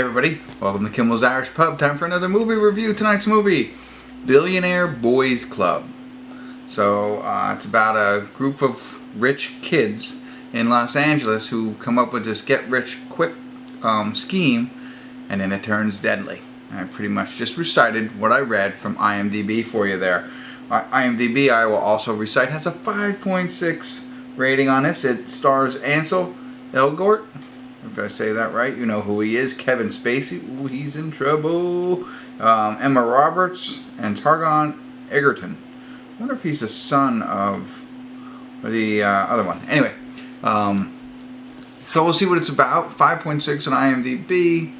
Hey everybody, welcome to Kimmel's Irish Pub. Time for another movie review. Tonight's movie, Billionaire Boys Club. So it's about a group of rich kids in Los Angeles who come up with this get-rich-quick scheme, and then it turns deadly. I pretty much just recited what I read from IMDb for you there. IMDb, I will also recite, has a 5.6 rating on this. It stars Ansel, Elgort. If I say that right, you know who he is. Kevin Spacey. Ooh, he's in trouble. Emma Roberts and Taron Egerton. I wonder if he's the son of the other one. Anyway, so we'll see what it's about. 5.6 on IMDb.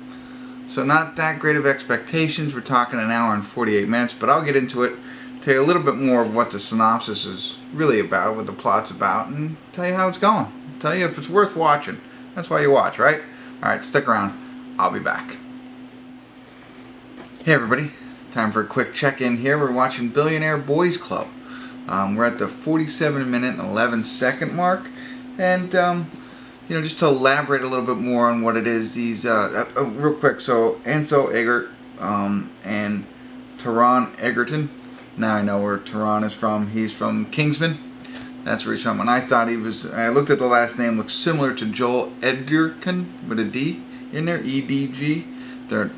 So not that great of expectations. We're talking an hour and 48 minutes, but I'll get into it. Tell you a little bit more of what the synopsis is really about, what the plot's about, and tell you how it's going. Tell you if it's worth watching. That's why you watch, right? Alright, stick around. I'll be back. Hey everybody. Time for a quick check-in here. We're watching Billionaire Boys Club. We're at the 47-minute and 11-second mark. And, you know, just to elaborate a little bit more on what it is, these, real quick, so Ansel, Egerton, and Taron Egerton. Now I know where Taron is from. He's from Kingsman. That's where he's from. And I thought he was, I looked at the last name, looks similar to Joel Egerton with a D in there, E-D-G. They're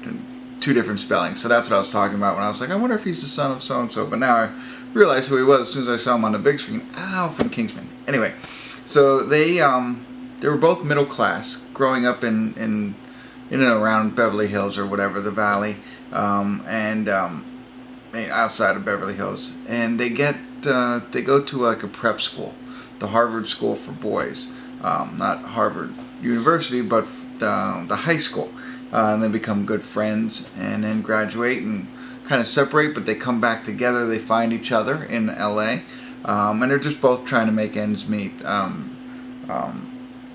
two different spellings. So that's what I was talking about when I was like, I wonder if he's the son of so-and-so. But now I realized who he was as soon as I saw him on the big screen. Ow, from Kingsman. Anyway, so they were both middle class, growing up in and around Beverly Hills or whatever, the Valley, outside of Beverly Hills. And they go to like a prep school, the Harvard School for Boys, not Harvard University, but the high school, and they become good friends, and then graduate and kind of separate, but they come back together. They find each other in LA, and they're just both trying to make ends meet.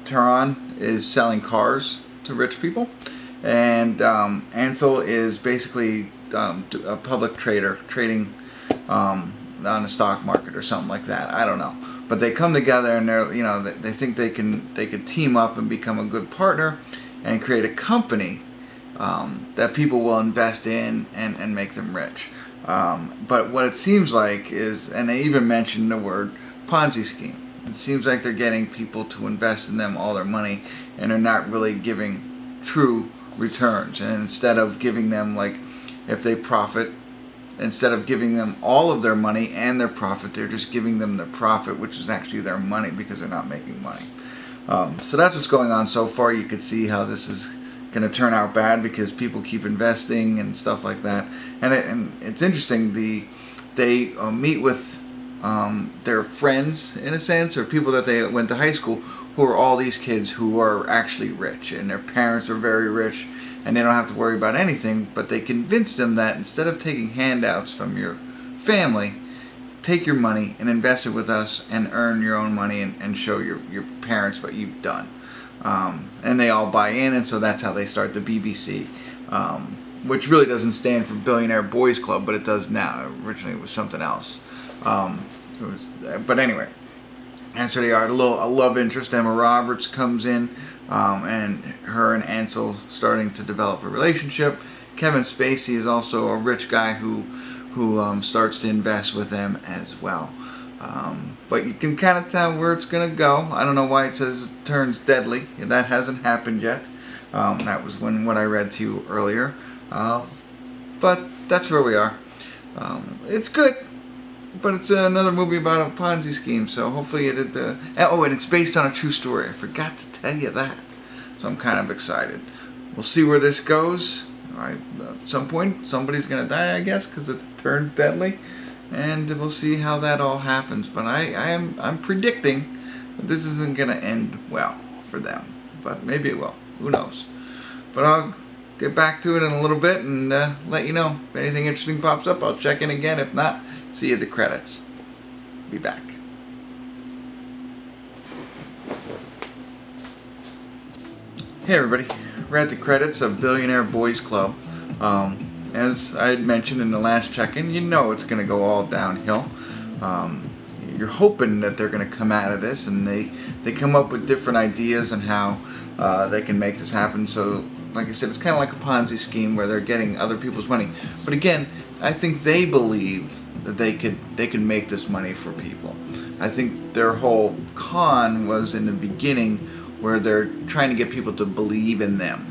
Taron is selling cars to rich people, and Ansel is basically a public trader, trading on the stock market or something like that. I don't know, but they come together and they're, you know, they think they could team up and become a good partner and create a company that people will invest in and make them rich. But what it seems like is, and they even mentioned the word Ponzi scheme. It seems like they're getting people to invest in them all their money, and they're not really giving true returns. And instead of giving them, like, if they profit, instead of giving them all of their money and their profit, they're just giving them the profit, which is actually their money because they're not making money. So that's what's going on so far. You could see how this is going to turn out bad because people keep investing and stuff like that. And it's interesting. They meet with their friends, in a sense, or people that they went to high school, who are all these kids who are actually rich, and their parents are very rich, and they don't have to worry about anything, but they convince them that instead of taking handouts from your family, take your money and invest it with us and earn your own money and show your parents what you've done. And they all buy in, and so that's how they start the BBC, which really doesn't stand for Billionaire Boys Club, but it does now. Originally it was something else. But anyway, and so they are. A love interest. Emma Roberts comes in, and her and Ansel starting to develop a relationship. Kevin Spacey is also a rich guy who starts to invest with them as well. But you can kind of tell where it's going to go. I don't know why it says it turns deadly. That hasn't happened yet. That was what I read to you earlier. But that's where we are. It's good. But it's another movie about a Ponzi scheme, so hopefully and it's based on a true story. I forgot to tell you that. So I'm kind of excited. We'll see where this goes. At some point, somebody's going to die, I guess, because it turns deadly. And we'll see how that all happens. But I'm predicting that this isn't going to end well for them. But maybe it will. Who knows? But I'll get back to it in a little bit and let you know. If anything interesting pops up, I'll check in again. If not, see you at the credits. Be back. Hey everybody, we're at the credits of Billionaire Boys Club. As I had mentioned in the last check-in, you know it's going to go all downhill. You're hoping that they're going to come out of this, and they come up with different ideas on how they can make this happen. So like I said, it's kind of like a Ponzi scheme where they're getting other people's money. But again, I think they believed that they could make this money for people. I think their whole con was in the beginning where they're trying to get people to believe in them,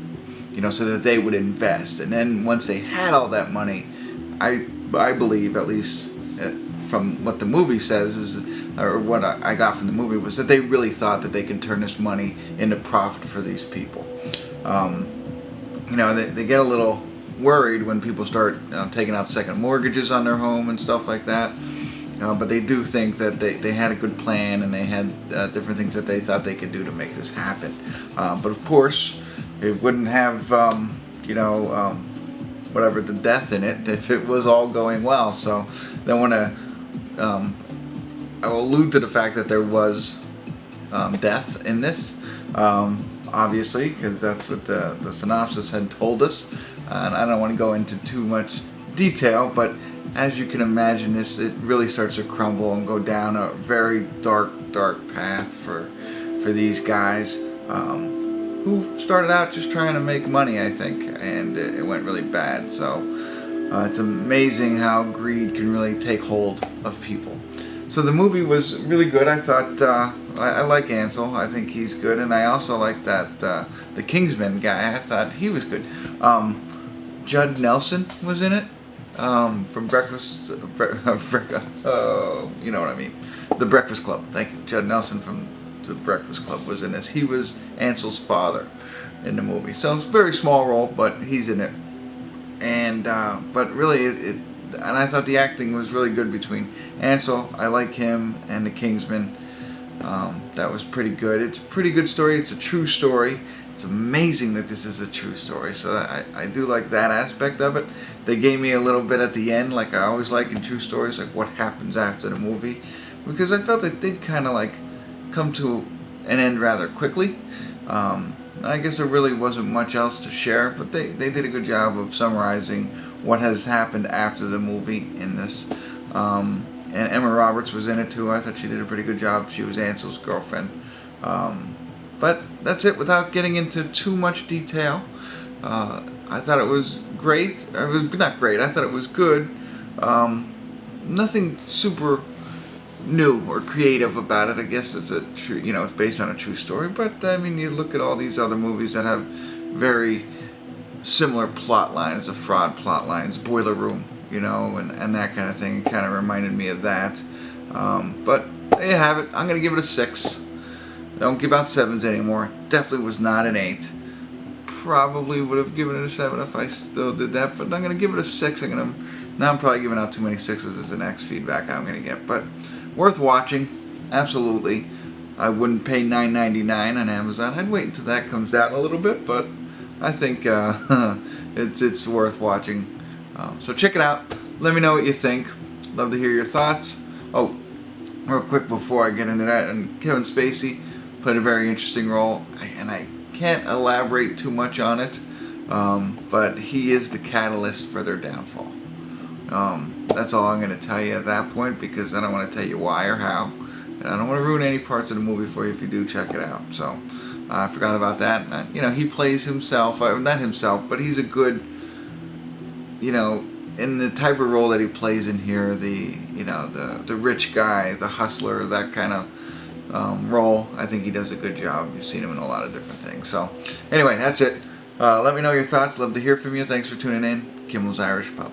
so that they would invest. And then once they had all that money, I believe, at least from what the movie says, or what I got from the movie, was that they really thought that they could turn this money into profit for these people. They get a little worried when people start taking out second mortgages on their home and stuff like that. But they do think that they had a good plan, and they had different things that they thought they could do to make this happen. But of course, it wouldn't have, whatever, the death in it if it was all going well. So they want to, I will allude to the fact that there was death in this, obviously, because that's what the synopsis had told us. And I don't want to go into too much detail, but as you can imagine, it really starts to crumble and go down a very dark path for these guys who started out just trying to make money, I think, and it went really bad. So it's amazing how greed can really take hold of people. So the movie was really good. I thought I like Ansel. I think he's good, and I also like that the Kingsman guy. I thought he was good. Judd Nelson was in it. From Breakfast, you know what I mean, The Breakfast Club. Thank you. Judd Nelson from The Breakfast Club was in this. He was Ansel's father in the movie. So it's a very small role, but he's in it. And but really, and I thought the acting was really good between Ansel. I like him, and the Kingsman. That was pretty good. It's a pretty good story. It's a true story. It's amazing that this is a true story, so I do like that aspect of it. They gave me a little bit at the end, like I always like in true stories, like what happens after the movie, because I felt it did kind of like come to an end rather quickly. I guess there really wasn't much else to share, but they did a good job of summarizing what has happened after the movie in this. And Emma Roberts was in it too. I thought she did a pretty good job. She was Ansel's girlfriend. But that's it, without getting into too much detail. I thought it was great. It was not great. I thought it was good. Nothing super new or creative about it. I guess it's a true, it's based on a true story. But I mean, you look at all these other movies that have very similar plot lines, the fraud plot lines, Boiler Room, and that kind of thing. It kind of reminded me of that. But there you have it. I'm gonna give it a 6. Don't give out 7s anymore. Definitely was not an 8. Probably would have given it a 7 if I still did that, but I'm going to give it a 6. Now I'm probably giving out too many 6s as the next feedback I'm going to get. But worth watching, absolutely. I wouldn't pay $9.99 on Amazon. I'd wait until that comes down a little bit, but I think it's worth watching. So check it out. Let me know what you think. Love to hear your thoughts. Oh, real quick before I get into that, and Kevin Spacey played a very interesting role, and I can't elaborate too much on it, but he is the catalyst for their downfall. That's all I'm going to tell you at that point, because I don't want to tell you why or how, and I don't want to ruin any parts of the movie for you if you do check it out. So I forgot about that. He plays himself, not himself, but he's a good, in the type of role that he plays in here, the rich guy, the hustler, that kind of role. I think he does a good job. You've seen him in a lot of different things. So anyway, that's it. Let me know your thoughts. Love to hear from you. Thanks for tuning in. Kimmel's Irish Pub.